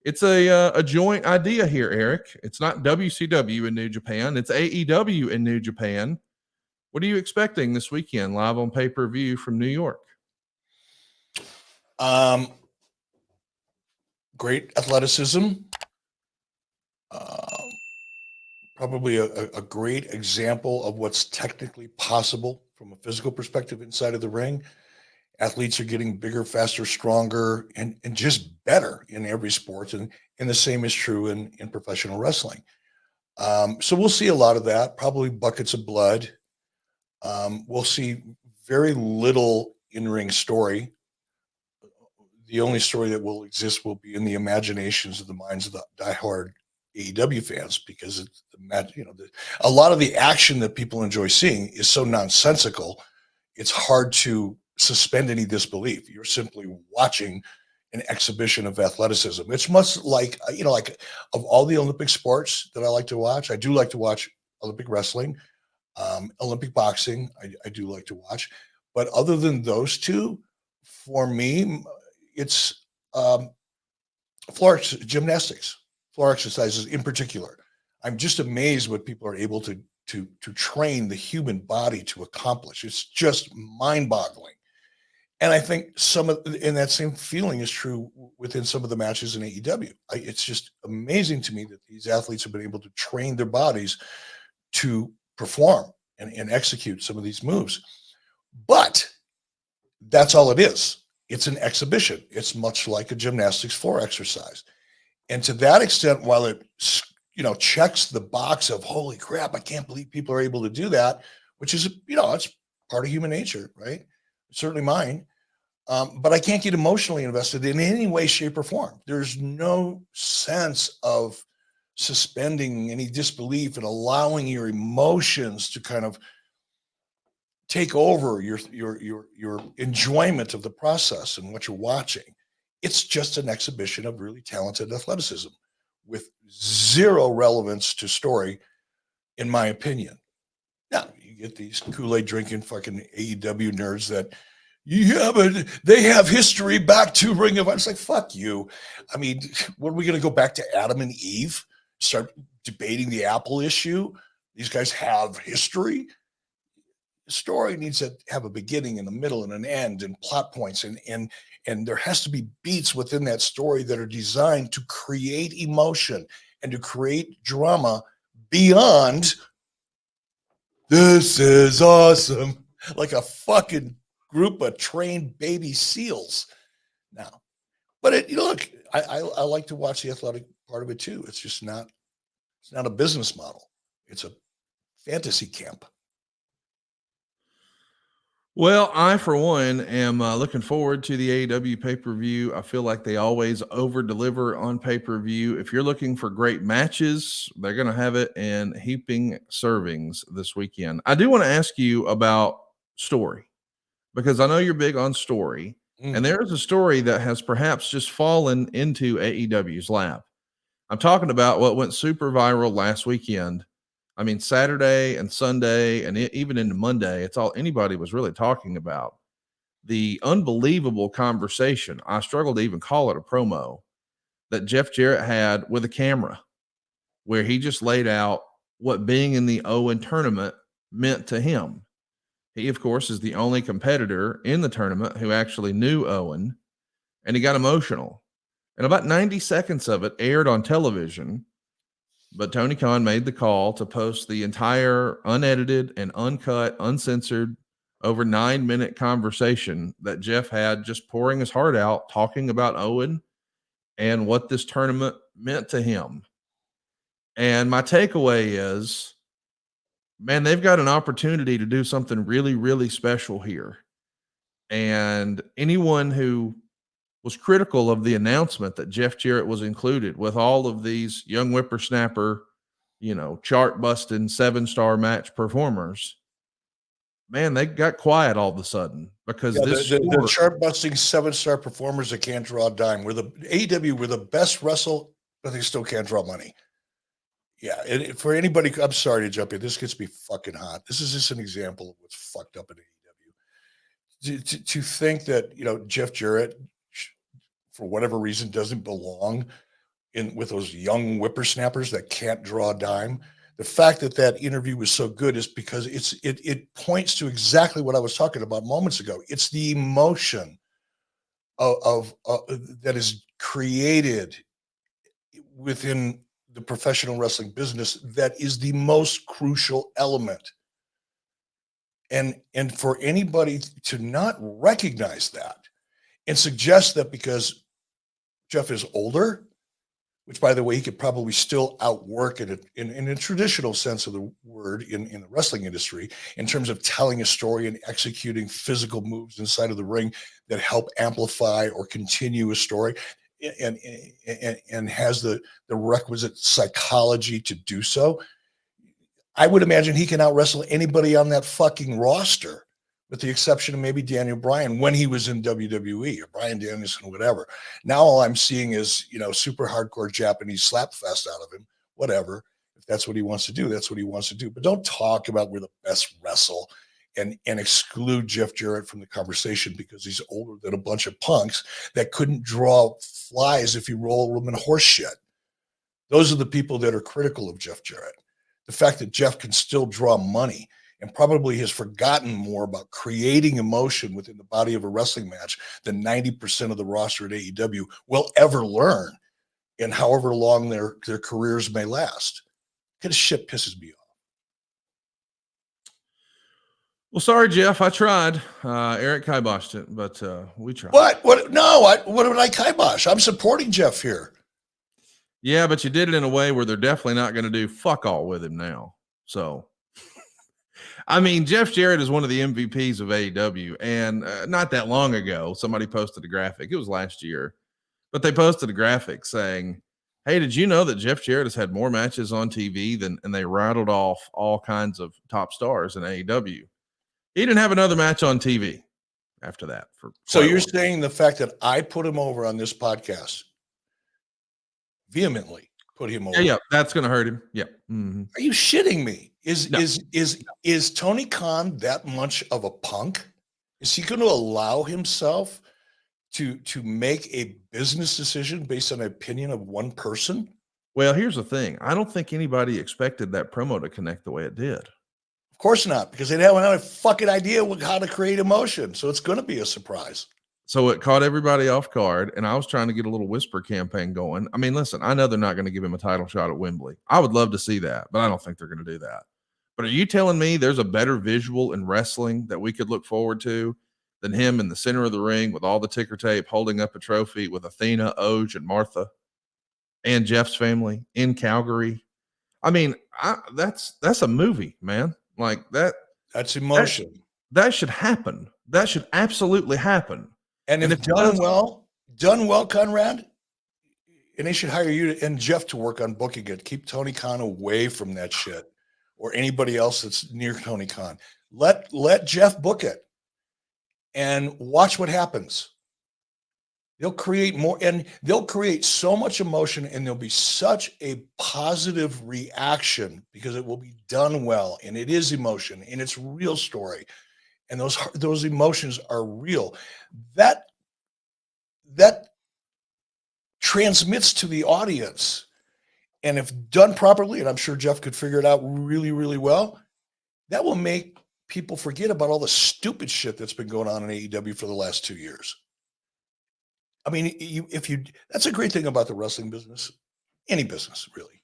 It's a joint idea here, Eric. It's not WCW in New Japan. It's AEW in New Japan. What are you expecting this weekend live on pay-per-view from New York? Great athleticism. Probably a great example of what's technically possible from a physical perspective inside of the ring. Athletes are getting bigger, faster, stronger, and just better in every sport. And the same is true in professional wrestling. So we'll see a lot of that, probably buckets of blood. We'll see very little in-ring story. The only story that will exist will be in the imaginations of the minds of the diehard AEW fans, because it's a lot of the action that people enjoy seeing is so nonsensical. It's hard to suspend any disbelief. You're simply watching an exhibition of athleticism. It's much like, like of all the Olympic sports that I like to watch, I do like to watch Olympic wrestling, Olympic boxing. I do like to watch, but other than those two, for me, it's floor gymnastics, floor exercises in particular. I'm just amazed what people are able to train the human body to accomplish. It's just mind-boggling. And I think and that same feeling is true within some of the matches in AEW. It's just amazing to me that these athletes have been able to train their bodies to perform and execute some of these moves. But that's all it is. It's an exhibition. It's much like a gymnastics floor exercise. And to that extent, while it checks the box of holy crap, I can't believe people are able to do that, which is, it's part of human nature, right? Certainly mine. But I can't get emotionally invested in any way, shape, or form. There's no sense of suspending any disbelief and allowing your emotions to kind of take over your enjoyment of the process and what you're watching. It's just an exhibition of really talented athleticism with zero relevance to story, in my opinion. Now, you get these Kool-Aid drinking fucking AEW nerds that, yeah, but they have history back to Ring of Honor. It's like, fuck you. I mean, what are we going to go back to Adam and Eve? Start debating the Apple issue? These guys have history? The story needs to have a beginning and a middle and an end and plot points. And there has to be beats within that story that are designed to create emotion and to create drama beyond this is awesome, like a fucking group of trained baby seals. Now, but look, I like to watch the athletic part of it too. It's not a business model. It's a fantasy camp. Well, I, for one, am looking forward to the AEW pay-per-view. I feel like they always over-deliver on pay-per-view. If you're looking for great matches, they're going to have it in heaping servings this weekend. I do want to ask you about story, because I know you're big on story. And there is a story that has perhaps just fallen into AEW's lap. I'm talking about what went super viral last weekend. I mean, Saturday and Sunday, and even into Monday, it's all anybody was really talking about. The unbelievable conversation, I struggle to even call it a promo, that Jeff Jarrett had with a camera, where he just laid out what being in the Owen tournament meant to him. He, of course, is the only competitor in the tournament who actually knew Owen, and he got emotional. And about 90 seconds of it aired on television. But Tony Khan made the call to post the entire unedited and uncut, uncensored, over 9-minute conversation that Jeff had, just pouring his heart out, talking about Owen and what this tournament meant to him. And my takeaway is, man, they've got an opportunity to do something really, really special here. And anyone who was critical of the announcement that Jeff Jarrett was included with all of these young whippersnapper, chart busting 7-star match performers, man, they got quiet all of a sudden, because the chart busting 7-star performers that can't draw a dime. We're the AEW, we're the best wrestle, but they still can't draw money. Yeah, and for anybody, I'm sorry to jump in. This gets me fucking hot. This is just an example of what's fucked up in AEW. To think that Jeff Jarrett, for whatever reason, doesn't belong with those young whippersnappers that can't draw a dime. The fact that that interview was so good is because it points to exactly what I was talking about moments ago. It's the emotion of that is created within the professional wrestling business that is the most crucial element. And for anybody to not recognize that and suggest that because Jeff is older, which by the way, he could probably still outwork it in a traditional sense of the word in the wrestling industry in terms of telling a story and executing physical moves inside of the ring that help amplify or continue a story and has the requisite psychology to do so. I would imagine he can out wrestle anybody on that fucking roster, with the exception of maybe Daniel Bryan when he was in WWE or Bryan Danielson, whatever. Now all I'm seeing is, super hardcore Japanese slap fest out of him, whatever. If that's what he wants to do, that's what he wants to do. But don't talk about we're the best wrestle and exclude Jeff Jarrett from the conversation because he's older than a bunch of punks that couldn't draw flies if you roll them in horse shit. Those are the people that are critical of Jeff Jarrett. The fact that Jeff can still draw money and probably has forgotten more about creating emotion within the body of a wrestling match than 90% of the roster at AEW will ever learn in however long their careers may last. Kind of shit pisses me off. Well, sorry, Jeff. I tried. Eric kiboshed it, but we tried. What? No, what did I kibosh? I'm supporting Jeff here. Yeah, but you did it in a way where they're definitely not going to do fuck all with him now. So, I mean, Jeff Jarrett is one of the MVPs of AEW. And not that long ago, somebody posted a graphic. It was last year. But they posted a graphic saying, hey, did you know that Jeff Jarrett has had more matches on TV and they rattled off all kinds of top stars in AEW. He didn't have another match on TV after that. So you're saying the fact that I put him over on this podcast vehemently put him over. Yeah, that's going to hurt him. Yeah. Mm-hmm. Are you shitting me? Is Tony Khan that much of a punk? Is he going to allow himself to make a business decision based on the opinion of one person? Well, here's the thing. I don't think anybody expected that promo to connect the way it did. Of course not, because they didn't have a fucking idea how to create emotion. So it's going to be a surprise. So it caught everybody off guard, and I was trying to get a little whisper campaign going. I mean, listen, I know they're not going to give him a title shot at Wembley. I would love to see that, but I don't think they're going to do that. But are you telling me there's a better visual in wrestling that we could look forward to than him in the center of the ring with all the ticker tape holding up a trophy with Athena, Oj, and Martha and Jeff's family in Calgary? I mean, that's a movie, man. Like that. That's emotion. That should happen. That should absolutely happen. And if done well, Conrad, and they should hire you and Jeff to work on booking it. Keep Tony Khan away from that shit or anybody else that's near Tony Khan. Let Jeff book it and watch what happens. They'll create more and they'll create so much emotion and there'll be such a positive reaction because it will be done well and it is emotion and it's real story. And those emotions are real. That transmits to the audience. And if done properly, and I'm sure Jeff could figure it out really, really well, that will make people forget about all the stupid shit that's been going on in AEW for the last 2 years. I mean, that's a great thing about the wrestling business, any business really,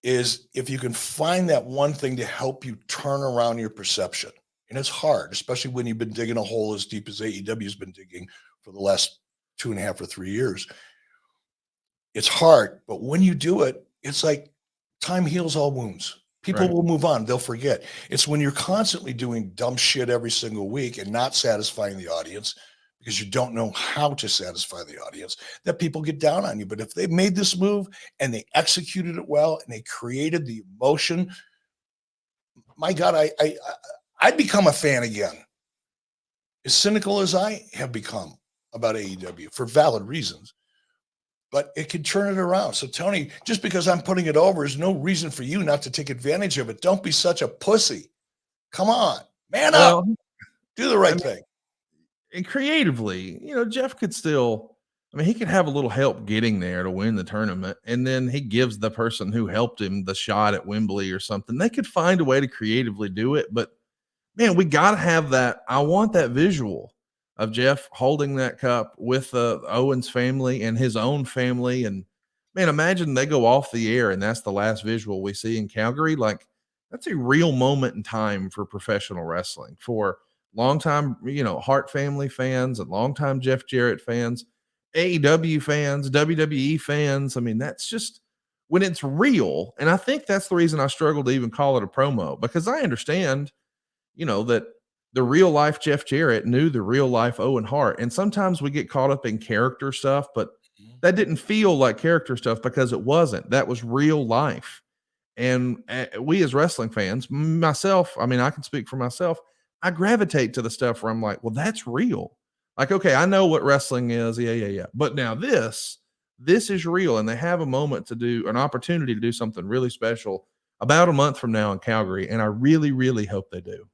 is if you can find that one thing to help you turn around your perception. And it's hard, especially when you've been digging a hole as deep as AEW has been digging for the last 2.5 or 3 years. It's hard, but when you do it, it's like time heals all wounds. People will move on. They'll forget. It's when you're constantly doing dumb shit every single week and not satisfying the audience because you don't know how to satisfy the audience that people get down on you. But if they made this move and they executed it well and they created the emotion, my God, I'd become a fan again. As cynical as I have become about AEW for valid reasons, but it could turn it around. So Tony, just because I'm putting it over is no reason for you not to take advantage of it. Don't be such a pussy. Come on, man up, do the right thing. And creatively, Jeff could still, I mean, he could have a little help getting there to win the tournament, and then he gives the person who helped him the shot at Wembley or something. They could find a way to creatively do it, but man, we got to have that. I want that visual of Jeff holding that cup with Owen's family and his own family. And man, imagine they go off the air and that's the last visual we see in Calgary. Like, that's a real moment in time for professional wrestling, for longtime, Hart family fans and longtime Jeff Jarrett fans, AEW fans, WWE fans. I mean, that's just when it's real. And I think that's the reason I struggle to even call it a promo, because I understand that the real life Jeff Jarrett knew the real life Owen Hart. And sometimes we get caught up in character stuff, but that didn't feel like character stuff because it wasn't. That was real life. And we as wrestling fans, myself, I mean, I can speak for myself. I gravitate to the stuff where I'm like, well, that's real. Like, okay, I know what wrestling is. Yeah, yeah, yeah. But now this is real. And they have a moment to do an opportunity to do something really special about a month from now in Calgary. And I really, really hope they do.